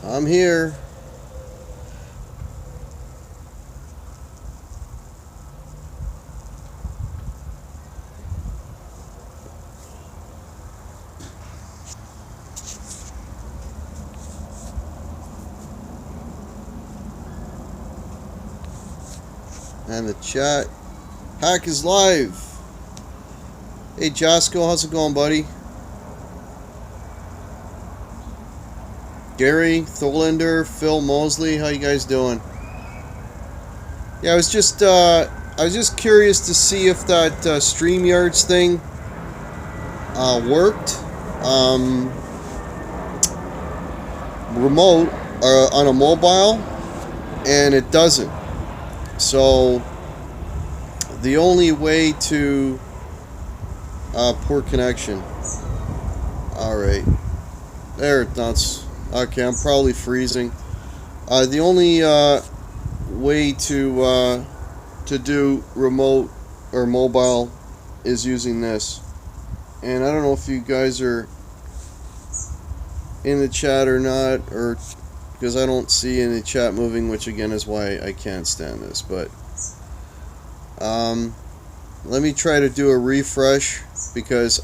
I'm here. And the chat. Hack is live. Hey Jasco, how's it going, buddy? Gary, Tholander, Phil Mosley, how you guys doing? Yeah, I was just curious to see if that StreamYards thing worked. Remote on a mobile, and it doesn't. So the only way to poor connection. All right, there it does. Okay, I'm probably freezing. The only way to do remote or mobile is using this. And I don't know if you guys are in the chat or not, or because I don't see any chat moving, which again is why I can't stand this. But let me try to do a refresh, because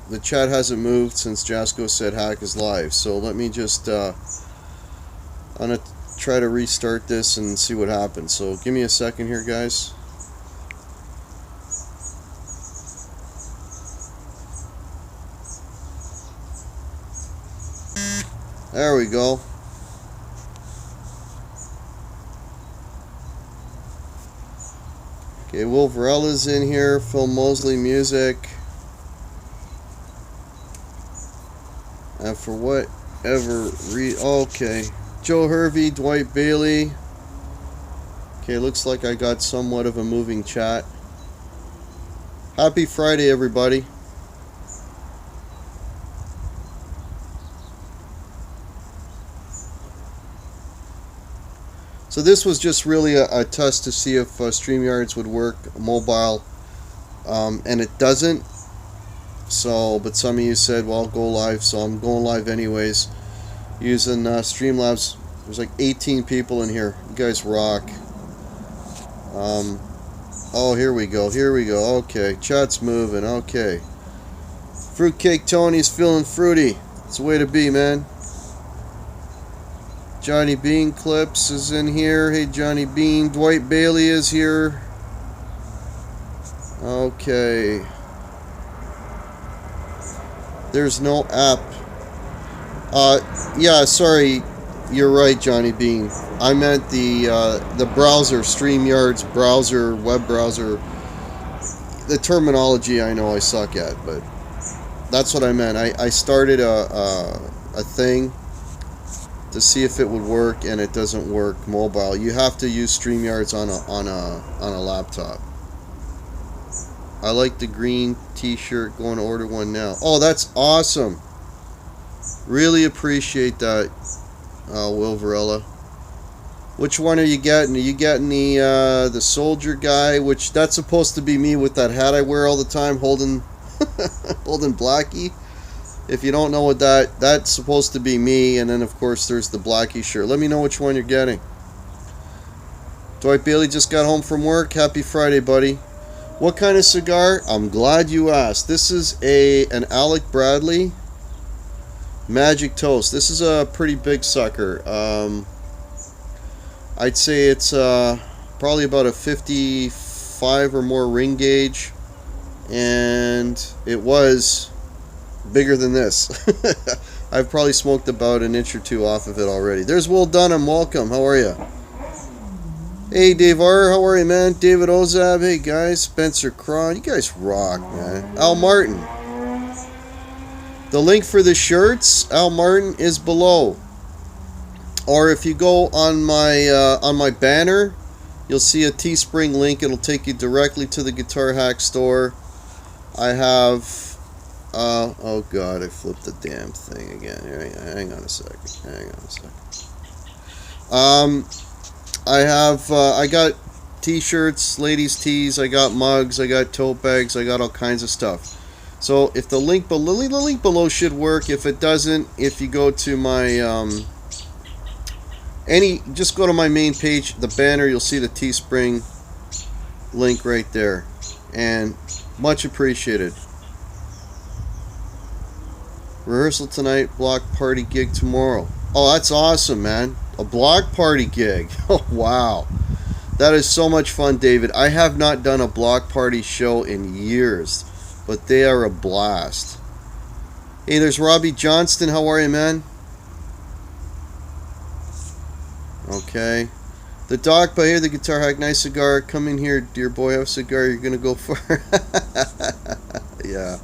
the chat hasn't moved since Jasco said hack is live. So let me just I'm gonna try to restart this and see what happens. So give me a second here, guys. There we go. Okay, Will Varella's in here. Phil Mosley music. And for whatever okay. Joe Hervey, Dwight Bailey. Okay, looks like I got somewhat of a moving chat. Happy Friday, everybody. So this was just really a test to see if StreamYards would work mobile, and it doesn't. So, but some of you said, well, go live, so I'm going live anyways, using Streamlabs. There's like 18 people in here. You guys rock. Oh, here we go. Okay, chat's moving. Okay. Fruitcake Tony's feeling fruity. It's the way to be, man. Johnny Bean Clips is in here. Hey, Johnny Bean. Dwight Bailey is here. Okay. There's no app. Yeah, sorry. You're right, Johnny Bean. I meant the browser, StreamYards browser, web browser. The terminology I know I suck at, but that's what I meant. I started a thing to see if it would work, and it doesn't work mobile. You have to use StreamYards on a laptop. I like the green t-shirt. Going to order one now. Oh, that's awesome. Really appreciate that, Will Varela. Which one are you getting? Are you getting the soldier guy? Which that's supposed to be me with that hat I wear all the time, holding holding Blackie. If you don't know what that's supposed to be me. And then of course there's the Blackie shirt. Let me know which one you're getting. Dwight Bailey just got home from work. Happy Friday, buddy. What kind of cigar? I'm glad you asked. This is an Alec Bradley Magic Toast. This is a pretty big sucker. I'd say it's probably about a 55 or more ring gauge, and it was bigger than this. I've probably smoked about an inch or two off of it already. There's Will Dunham. Welcome. How are you? Hey, Dave R. How are you, man? David Ozab. Hey, guys. Spencer Cron. You guys rock, man. Al Martin. The link for the shirts, Al Martin, is below. Or if you go on my banner, you'll see a Teespring link. It'll take you directly to the Guitar Hack store. I have... oh, God. I flipped the damn thing again. Hang on a second. I got t-shirts, ladies' tees, I got mugs, I got tote bags, I got all kinds of stuff. So if the link below should work. If it doesn't, if you go to my Just go to my main page, the banner, you'll see the Teespring link right there. And much appreciated. Rehearsal tonight, block party gig tomorrow. Oh, that's awesome, man. A block party gig. Oh, wow. That is so much fun, David. I have not done a block party show in years, but they are a blast. Hey, there's Robbie Johnston. How are you, man? Okay. The Doc, by here, the Guitar Hack, nice cigar. Come in here, dear boy, have a cigar. You're going to go far. Yeah.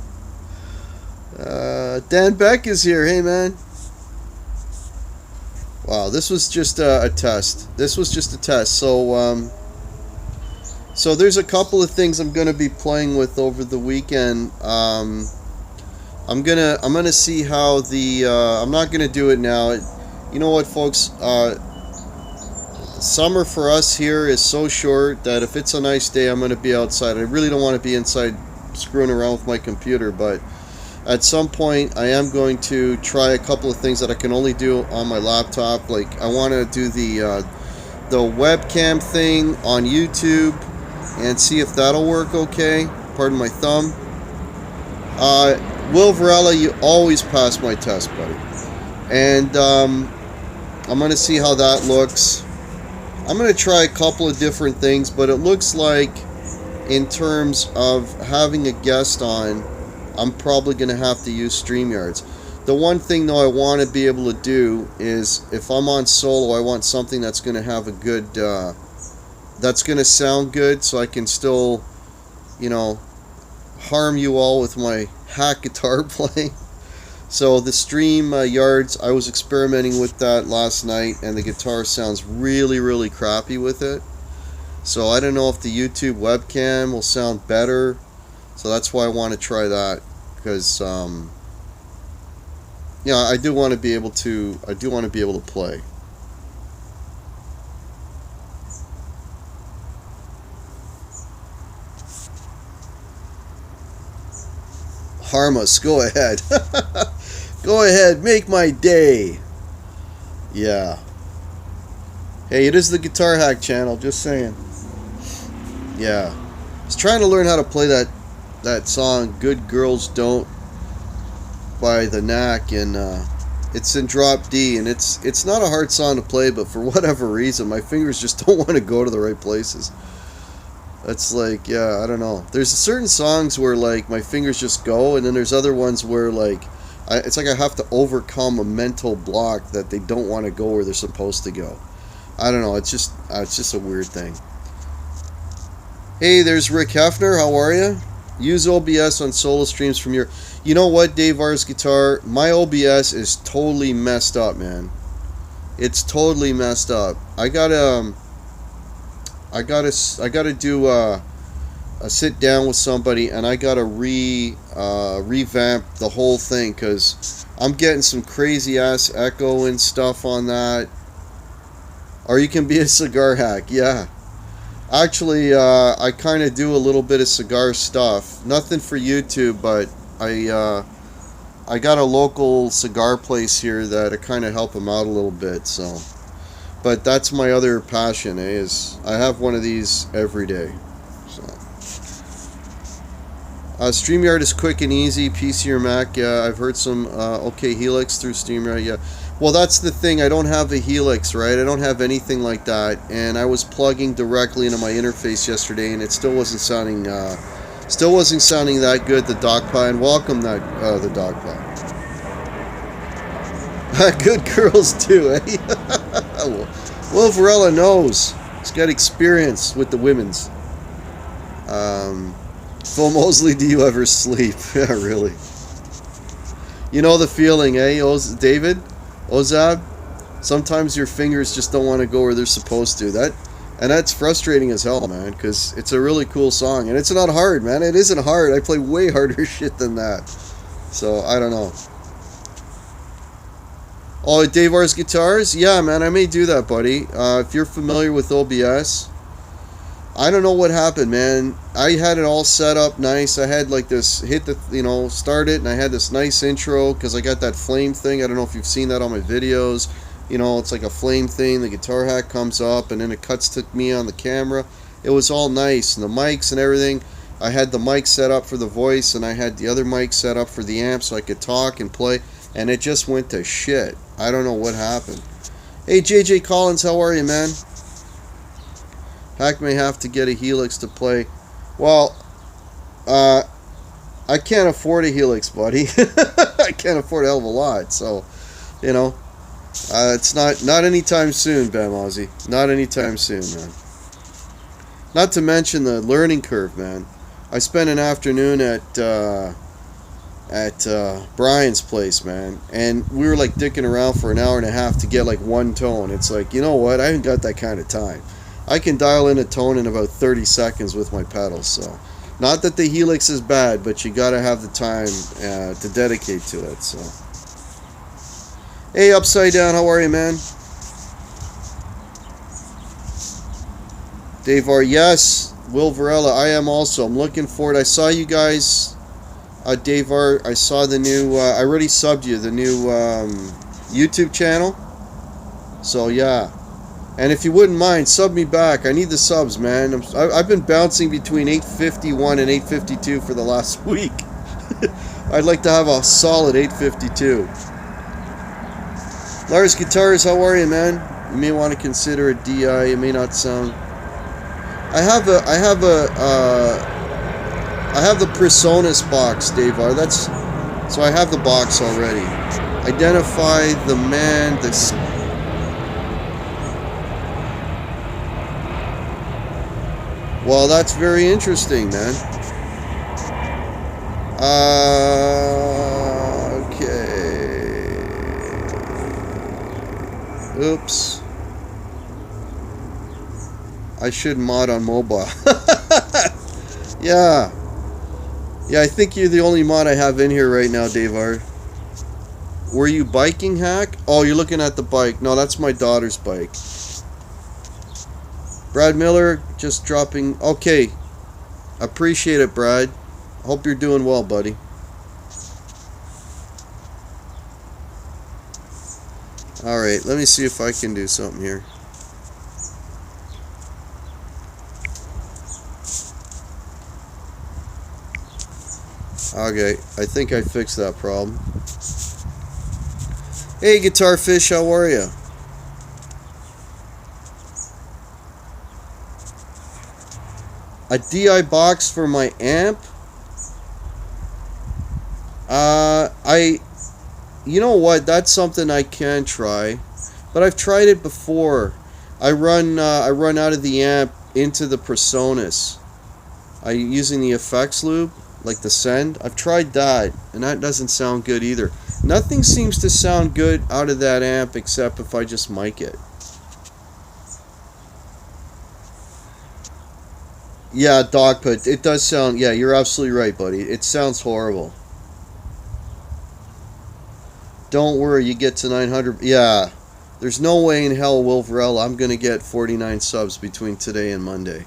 Dan Beck is here. Hey, man. Wow, this was just a test. This was just a test. So there's a couple of things I'm going to be playing with over the weekend. I'm gonna see how the I'm not gonna do it now. You know what, folks? Summer for us here is so short that if it's a nice day, I'm gonna be outside. I really don't want to be inside screwing around with my computer, but at some point I am going to try a couple of things that I can only do on my laptop. Like I want to do the webcam thing on YouTube and see if that'll work okay. Pardon my thumb. Will Varela, you always pass my test, buddy. And I'm going to see how that looks. I'm going to try a couple of different things, but it looks like in terms of having a guest on, I'm probably going to have to use StreamYards. The one thing, though, I want to be able to do is if I'm on solo, I want something that's going to have a good, that's going to sound good so I can still, you know, harm you all with my hack guitar playing. So the StreamYards, I was experimenting with that last night, and the guitar sounds really, really crappy with it. So I don't know if the YouTube webcam will sound better. So that's why I want to try that, because yeah, I do want to be able to play. Harmus, go ahead. Go ahead, make my day. Yeah. Hey, it is the Guitar Hack channel, just saying. Yeah. I was trying to learn how to play that song, Good Girls Don't, by The Knack, and it's in drop D, and it's not a hard song to play, but for whatever reason, my fingers just don't want to go to the right places. That's like, yeah, I don't know. There's certain songs where, like, my fingers just go, and then there's other ones where, like, it's like I have to overcome a mental block that they don't want to go where they're supposed to go. I don't know. It's just a weird thing. Hey, there's Rick Hefner. How are you? Use OBS on solo streams from your... You know what, Dave R's Guitar? My OBS is totally messed up, man. It's totally messed up. I gotta do a sit down with somebody, and I gotta revamp the whole thing, because I'm getting some crazy ass echo and stuff on that. Or you can be a cigar hack, yeah. Actually, I kind of do a little bit of cigar stuff. Nothing for YouTube, but I got a local cigar place here that I kind of help them out a little bit, so. But that's my other passion, is I have one of these every day. So. StreamYard is quick and easy, PC or Mac. Yeah, I've heard some OK Helix through StreamYard. Yeah. Well, that's the thing. I don't have a Helix, right? I don't have anything like that. And I was plugging directly into my interface yesterday, and it still wasn't sounding that good. The Dogpie, and welcome that the Dogpie. Good girls too, eh? Will Varela knows. He's got experience with the women's. Phil Mosley, do you ever sleep? Yeah, really. You know the feeling, eh, David? Ozab? Sometimes your fingers just don't want to go where they're supposed to. And that's frustrating as hell, man, because it's a really cool song. And it's not hard, man. It isn't hard. I play way harder shit than that. So, I don't know. Oh, Dave R's Guitars? Yeah, man, I may do that, buddy. If you're familiar with OBS, I don't know what happened, man. I had it all set up nice. I had like this, start it, and I had this nice intro because I got that flame thing. I don't know if you've seen that on my videos. You know, it's like a flame thing. The guitar hack comes up, and then it cuts to me on the camera. It was all nice, and the mics and everything. I had the mic set up for the voice, and I had the other mic set up for the amp so I could talk and play, and it just went to shit. I don't know what happened. Hey, JJ Collins, how are you, man? Hack may have to get a Helix to play. Well, I can't afford a Helix, buddy. I can't afford a hell of a lot, so, you know, it's not anytime soon, Bam Ozzy. Not anytime soon, man. Not to mention the learning curve, man. I spent an afternoon at Brian's place, man, and we were like dicking around for an hour and a half to get like one tone. It's like, you know what? I haven't got that kind of time. I can dial in a tone in about 30 seconds with my pedals, so. Not that the Helix is bad, but you gotta have the time to dedicate to it, so. Hey, Upside Down, how are you, man? Dave R, yes. Will Varela, I am also. I'm looking forward. I saw you guys, Dave R. I saw the new, I already subbed you, the new YouTube channel. So, yeah. And if you wouldn't mind, sub me back. I need the subs, man. I've been bouncing between 851 and 852 for the last week. I'd like to have a solid 852. Lars Guitars, how are you, man? You may want to consider a DI. It may not sound... I have the Presonus box, Dave R. So I have the box already. Identify the man, Well, that's very interesting, man. Okay. Oops. I should mod on mobile. Yeah. Yeah, I think you're the only mod I have in here right now, Dave R. Were you biking, Hack? Oh, you're looking at the bike. No, that's my daughter's bike. Brad Miller, just dropping. Okay. Appreciate it, Brad. Hope you're doing well, buddy. Alright, let me see if I can do something here. Okay, I think I fixed that problem. Hey, Guitar Fish, how are you? A DI box for my amp? You know what? That's something I can try, but I've tried it before. I run out of the amp into the Presonus. Using the effects loop, like the send. I've tried that, and that doesn't sound good either. Nothing seems to sound good out of that amp except if I just mic it. Yeah, Dogput. It does sound... Yeah, you're absolutely right, buddy. It sounds horrible. Don't worry, you get to 900... Yeah. There's no way in hell, Will Varela, I'm going to get 49 subs between today and Monday.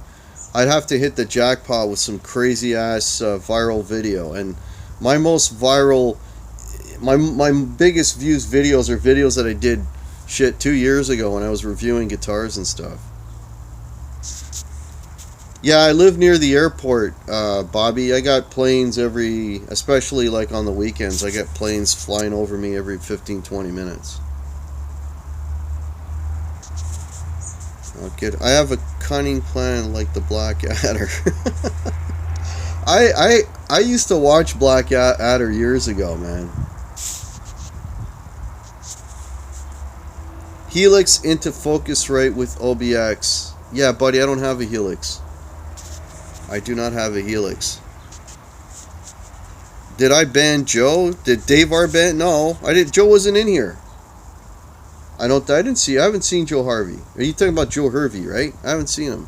I'd have to hit the jackpot with some crazy-ass viral video. And my most viral... My biggest views videos are videos that I did, 2 years ago when I was reviewing guitars and stuff. Yeah, I live near the airport, Bobby. I got planes especially like on the weekends, I get planes flying over me every 15-20 minutes. Okay, I have a cunning plan like the Black Adder. I used to watch Black Adder years ago, man. Helix into Focusrite with OBX. Yeah, buddy, I don't have a Helix. I do not have a Helix. Did I ban Joe? Did Dave R ban? No, I didn't. Joe wasn't in here. I haven't seen Joe Harvey. Are you talking about Joe Hervey, right? I haven't seen him.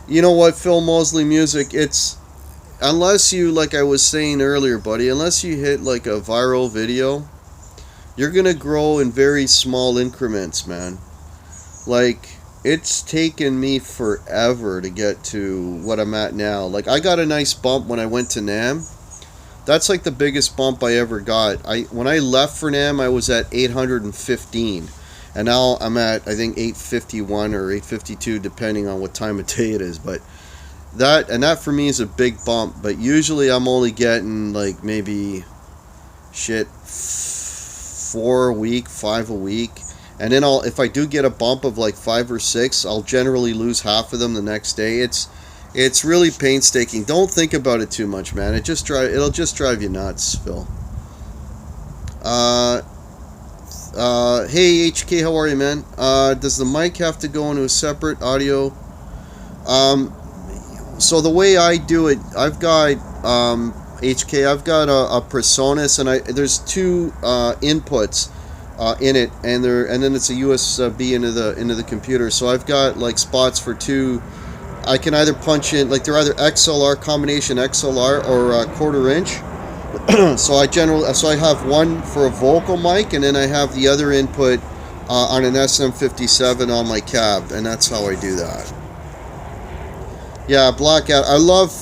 You know what, Phil Mosley Music, it's... Unless you, like I was saying earlier, buddy, unless you hit like a viral video, you're going to grow in very small increments, man. Like... It's taken me forever to get to what I'm at now. Like, I got a nice bump when I went to NAMM, That's like the biggest bump I ever got. When I left for NAMM, I was at 815, and now I'm at, I think, 851 or 852, depending on what time of day it is. But that for me is a big bump. But usually I'm only getting like maybe 4 a week, 5 a week, and then if I do get a bump of like 5 or 6, I'll generally lose half of them the next day. It's really painstaking. Don't think about it too much, man. It'll just drive you nuts, Phil. Hey HK, how are you, man? Does the mic have to go into a separate audio? So the way I do it, I've got HK. I've got a PreSonus, and there's 2 inputs in it, and then it's a USB into the computer. So I've got like spots for 2. I can either punch in, like, they're either XLR, combination XLR, or 1/4 inch. So I have one for a vocal mic, and then I have the other input on an SM57 on my cab, and that's how I do that. Yeah, Blackout. I love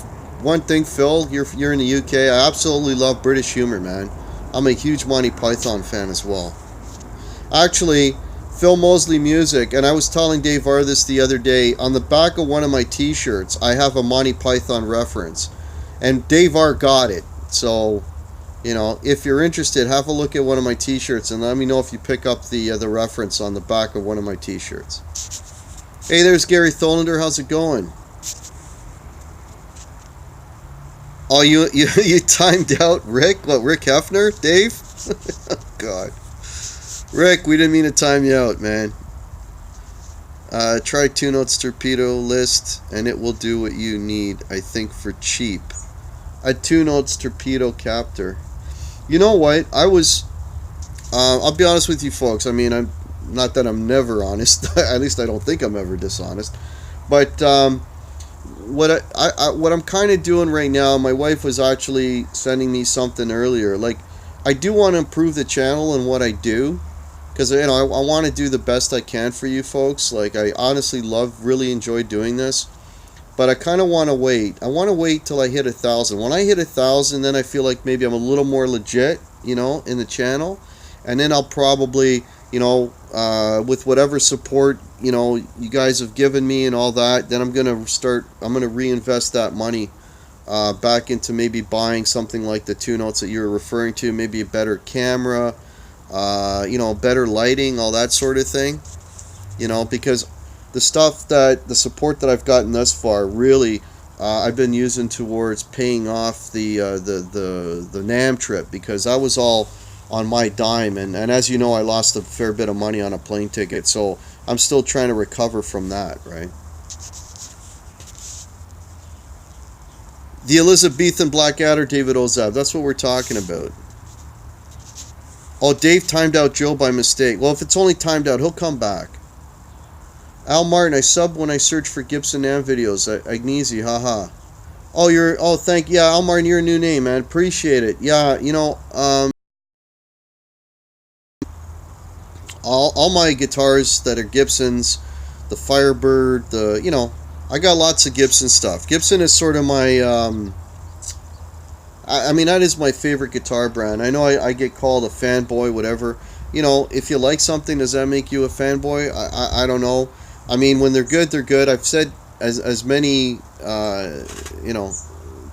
one thing, Phil. You're in the UK. I absolutely love British humor, man. I'm a huge Monty Python fan as well. Actually, Phil Mosley Music, and I was telling Dave R this the other day, on the back of one of my t-shirts, I have a Monty Python reference, and Dave R got it. So, if you're interested, have a look at one of my t-shirts, and let me know if you pick up the reference on the back of one of my t-shirts. Hey, there's Gary Tholander. How's it going? Oh, you timed out Rick? What, Rick Hefner? Dave? Oh, God. Rick, we didn't mean to time you out, man. Try 2 Notes Torpedo list, and it will do what you need, I think, for cheap. A 2 Notes Torpedo captor. You know what? I'll be honest with you folks. I mean, I'm not that I'm never honest. At least I don't think I'm ever dishonest. But what I'm kind of doing right now, my wife was actually sending me something earlier. Like, I do want to improve the channel and what I do. Because, I want to do the best I can for you folks. Like, I honestly really enjoy doing this. But I kind of want to wait. I want to wait till I hit 1,000. When I hit 1,000, then I feel like maybe I'm a little more legit, in the channel. And then I'll probably, with whatever support, you guys have given me and all that, then I'm going to reinvest that money back into maybe buying something like the 2 Notes that you're referring to. Maybe a better camera. Better lighting, all that sort of thing, because the support that I've gotten thus far, really, I've been using towards paying off the NAMM trip, because that was all on my dime, and as you know, I lost a fair bit of money on a plane ticket, so I'm still trying to recover from that, right? The Elizabethan Blackadder, David Ozab, that's what we're talking about. Oh, Dave timed out Joe by mistake. Well, if it's only timed out, he'll come back. Al Martin, I sub when I search for Gibson NAMM videos. Agnesia, haha. Oh, yeah, Al Martin, you're a new name, man. Appreciate it. Yeah, all my guitars that are Gibsons, the Firebird, I got lots of Gibson stuff. Gibson is sort of my, that is my favorite guitar brand. I know I get called a fanboy, whatever. If you like something, does that make you a fanboy? I don't know. I mean, when they're good, they're good. I've said as many,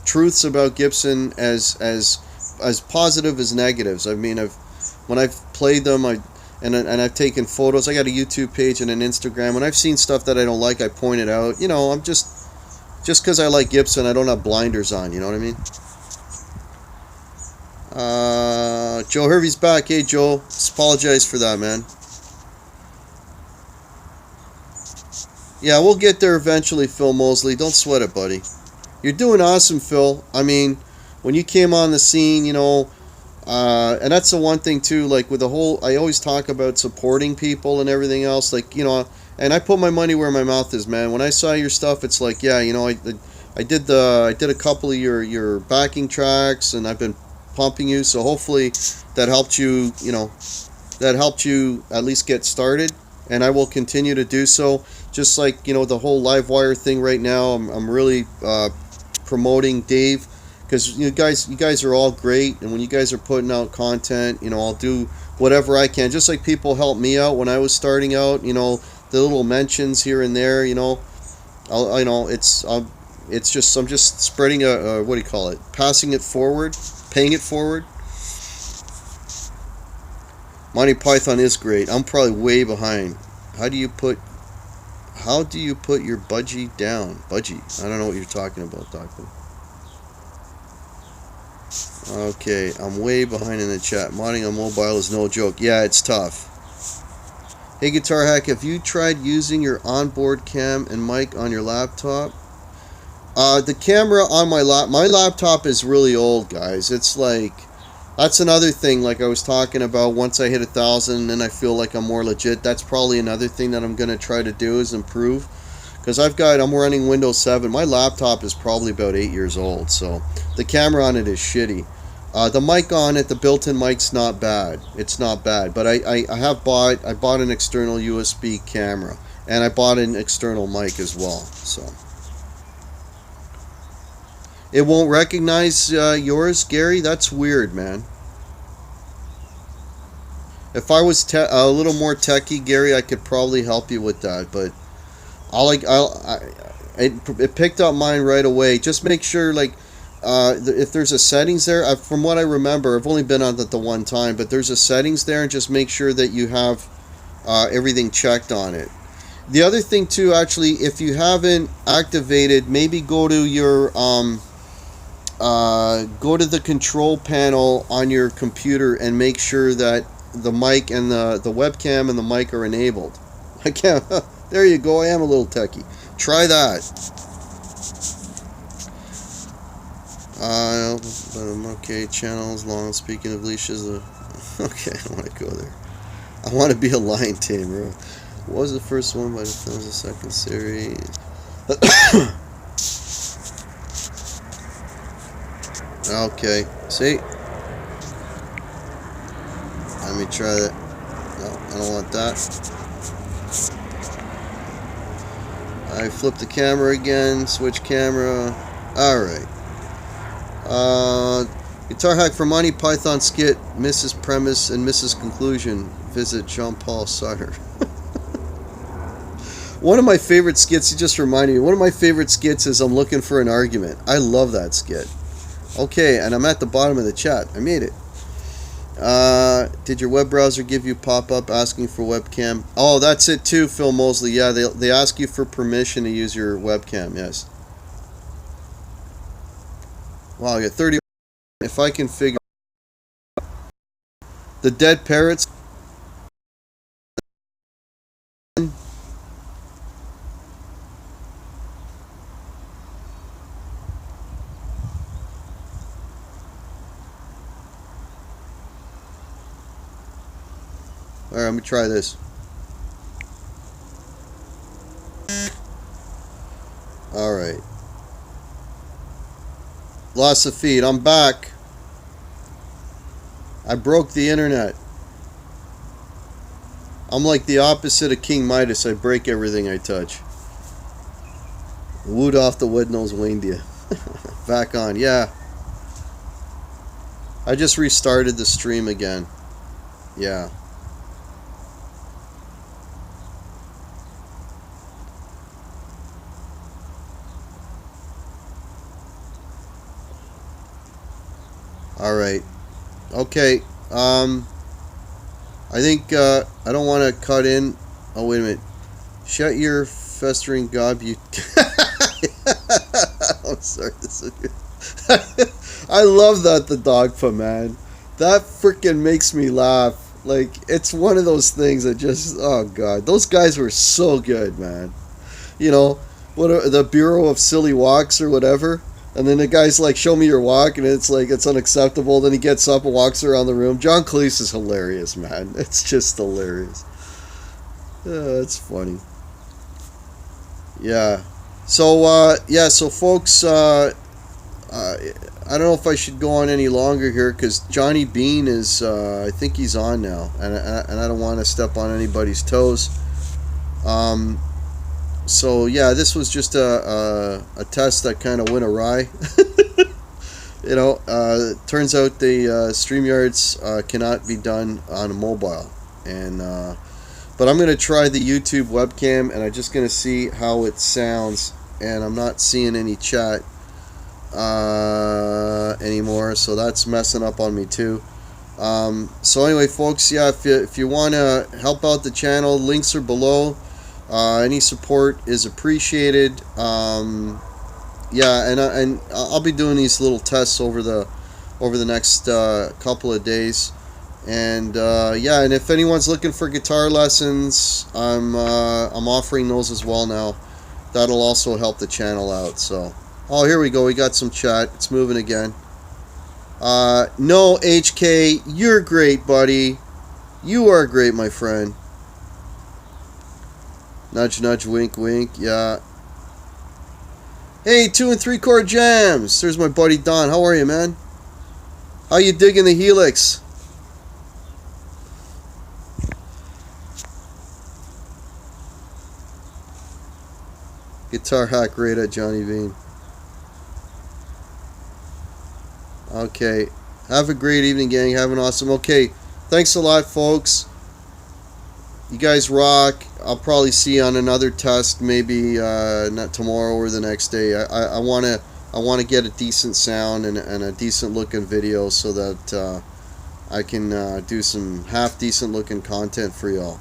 truths about Gibson as positive as negatives. I mean, when I've played them, and I've taken photos. I got a YouTube page and an Instagram. When I've seen stuff that I don't like, I point it out. I'm just because I like Gibson, I don't have blinders on. You know what I mean? Joe Hervey's back. Hey, Joe. Apologize for that, man. Yeah, we'll get there eventually, Phil Mosley. Don't sweat it, buddy. You're doing awesome, Phil. I mean, when you came on the scene, and that's the one thing, too, like, with the whole, I always talk about supporting people and everything else, like, and I put my money where my mouth is, man. When I saw your stuff, it's like, yeah, I did a couple of your backing tracks, and I've been pumping you, so hopefully that helped you, at least get started, and I will continue to do so. Just like, the whole Livewire thing right now, I'm really promoting Dave, because you guys are all great, and when you guys are putting out content, I'll do whatever I can. Just like people helped me out when I was starting out, the little mentions here and there, it's just I'm just spreading a what do you call it? Passing it forward, paying it forward. Monty Python is great. I'm probably way behind. How do you put your budgie down? Budgie. I don't know what you're talking about, Doctor. Okay, I'm way behind in the chat. Modding on mobile is no joke. Yeah, it's tough. Hey, Guitar Hack, have you tried using your onboard cam and mic on your laptop? The camera on my laptop is really old, guys. It's like, that's another thing, like I was talking about, once I hit 1,000 and I feel like I'm more legit, that's probably another thing that I'm going to try to do is improve. Because I'm running Windows 7. My laptop is probably about 8 years old, so the camera on it is shitty. The mic on it, the built-in mic's not bad. It's not bad, but I bought an external USB camera, and I bought an external mic as well, so. It won't recognize yours, Gary? That's weird, man. If I was a little more techie, Gary, I could probably help you with that, but it picked up mine right away. Just make sure, like, if there's a settings there, from what I remember, I've only been on it the one time, but there's a settings there, and just make sure that you have everything checked on it. The other thing too, actually, if you haven't activated, maybe go to your go to the control panel on your computer and make sure that the mic and the webcam and the mic are enabled. I can't. There you go. I am a little techie. Try that. Okay, channels long. Speaking of leashes, okay, I don't want to go there. I want to be a lion tamer. What was the first one? But it was the second series. Okay, see? Let me try that. No, I don't want that. I flip the camera again, switch camera. Alright. Guitar Hack for Monty Python skit, Mrs. Premise and Mrs. Conclusion. Visit Jean-Paul Sartre. One of my favorite skits, you just reminded me, one of my favorite skits is I'm looking for an argument. I love that skit. Okay, and I'm at the bottom of the chat. I made it. Did your web browser give you pop-up asking for webcam? Oh, that's it too, Phil Mosley. Yeah, they ask you for permission to use your webcam, yes. Wow, I got 30. If I can figure the dead parrots. Alright, let me try this. Alright. Lost the feed. I'm back. I broke the internet. I'm like the opposite of King Midas. I break everything I touch. Wood off the wood-nosed reindeer. Back on. Yeah. I just restarted the stream again. Yeah. Alright. Okay. I think, I don't want to cut in. Oh, wait a minute. Shut your festering gob, you... I'm sorry. This is good. I love that, the Dogpa, man. That freaking makes me laugh. Like, it's one of those things that just... Oh, God. Those guys were so good, man. You know, what the Bureau of Silly Walks or whatever. And then the guy's like, show me your walk, and it's like, it's unacceptable. Then he gets up and walks around the room. John Cleese is hilarious, man. It's just hilarious. It's funny. Yeah. So, so folks, I don't know if I should go on any longer here, because Johnny Beane is, I think he's on now, and I don't want to step on anybody's toes. So yeah, this was just a test that kind of went awry. You know, turns out the StreamYards cannot be done on a mobile, and but I'm gonna try the YouTube webcam, and I'm just gonna see how it sounds. And I'm not seeing any chat anymore, so that's messing up on me too. So anyway, folks, yeah, if you want to help out the channel, links are below. Any support is appreciated. Yeah, and I'll be doing these little tests over the next couple of days, and yeah, and if anyone's looking for guitar lessons, I'm offering those as well now. That'll also help the channel out. So, oh, here we go. We got some chat. It's moving again. No, HK, you're great, buddy. You are great, my friend. Nudge, nudge, wink, wink. Yeah. Hey, 2 and 3 chord jams. There's my buddy Don. How are you, man? How you digging the Helix? Guitar hack right at Johnny Beane. Okay. Have a great evening, gang. Have an awesome. Okay. Thanks a lot, folks. You guys rock. I'll probably see you on another test, maybe not tomorrow or the next day. I wanna get a decent sound and a decent looking video so that I can do some half decent looking content for y'all.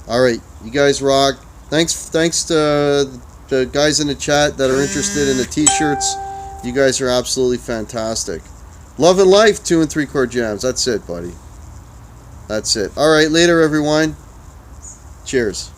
All right, you guys rock. Thanks to the guys in the chat that are interested in the t-shirts. You guys are absolutely fantastic. Love and life, 2 and 3 chord jams. That's it, buddy. That's it. All right, later, everyone. Cheers.